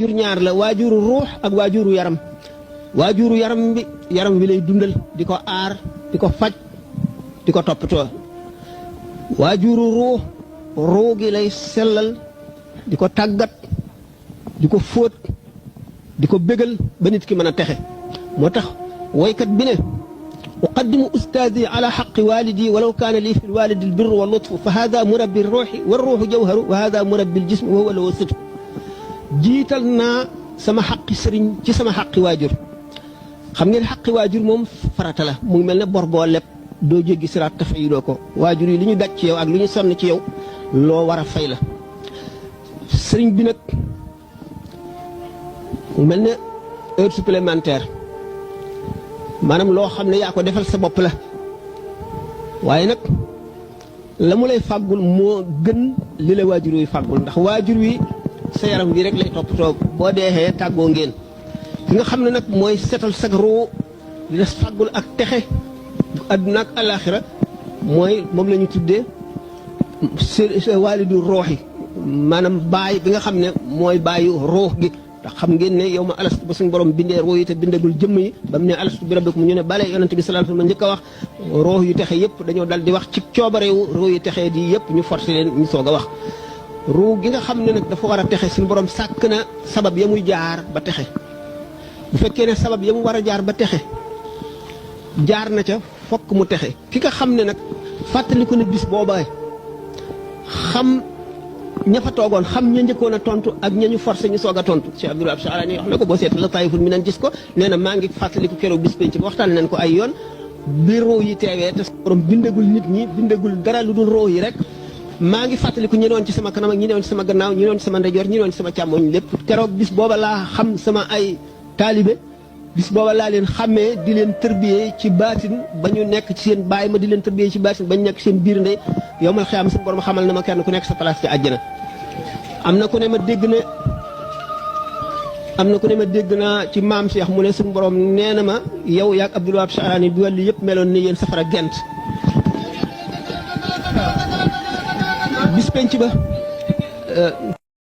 jur ñaar la waajuru ruux ak waajuru yaram waajuru yaram bi lay dundal di ko aar di ko faj di ko toppatoo waajuru ruux gi lay sellal di ko tàggat di ko fóot di ko bégal ba nit ki mën a texe moo tax woykat bi ne uqaddimu ustaadi ala xaqi walidi walaw kaana lii fi lwalidi albirru wa lutfu fa hada murabbi ruuxi wa ruuxu jawharu wa hada murabbi aljismi wa huwa lahu sitfu jiital naa sama xaqi sëriñ ci sama xaqi waajur xam ngeen xaqi waajur moom farata la mu ngi mel ne bor boo leb doo jéggi siraat te fayuloo ko waajur yi li ñu daj ci yow ak li ñu sonn ci yow loo war a fay la sëriñ bi nag mu mel ne heure supplémentaire maanaam loo xam ne yaa ko defal sa bopp la waaye nag la mu lay fàggul moo gën li la waajur wi fàggul ndax waajur wi sa yaram wi rek lay toppatoo boo deexee tàggoo ngeen ki nga xam ne nag mooy setal sag ruu di la fàggul ak texe àdduna ak alaaxira mooy moom la ñu tuddee waalidu ruuxi maanaam baay bi nga xam ne mooy baayu ruux gi ndax xam ngeen ne yow ma alastu ba suñu borom bindee ruux yi te bindagul jëmm yi ba mu ne alastu bi rabbikum ñu ne bale yonent bi sallallahu alayhi wasallam njëkk a wax ruux yu texe yëpp dañoo dal di wax ci coobarewu ruux yu texe di yëpp ñu forcé leen ñu soog a wax ruux gi nga xam ne nag dafa war a texe suñu borom sàkk na sabab ya muy jaar ba texe bu fekkee ne sabab ya mu war a jaar ba texe jaar na ca fokk mu texe ki nga xam ne nag fàttaliku ne bis boobaay xam ña fa toogoon xam ña njëkkoon a tontu ak ña ñu forcé ñu soog a tontu Cheikh Abdoul Wahab Sa'alani wax na ko boo seet la taayiful mi nan gis ko nee na maa ngi fàttaliku keroog bis penc ba waxtaan nañ ko ay yoon bi roo yi teewee te borom bindagul nit ñi bindagul dara lu dul roo yi rek maa ngi fàttaliku ñi doon ci sama kanam ak ñi doon ci sama gannaaw ñi doon ci sama ndeyjoor ñi doon ci sama càmmoñ lépp keroog bis booba laa xam sama ay taalibe bis booba laa leen xàmmee di leen tërbiyee ci baatin ba ñu nekk ci seen baay ma di leen tërbiyee ci baatin ba ñu nekk seen biir ndey yow mal xiyaam suñu borom xamal na ma kenn ku nekk sa place ci àjjana am na ku ne ma dégg naa ci maam Cheikh mu ne suñu borom nee na ma yow yaag Abdoul Wahab Sa'alani bi wàllu yëpp meloon ni yéen safara gent bis penc ba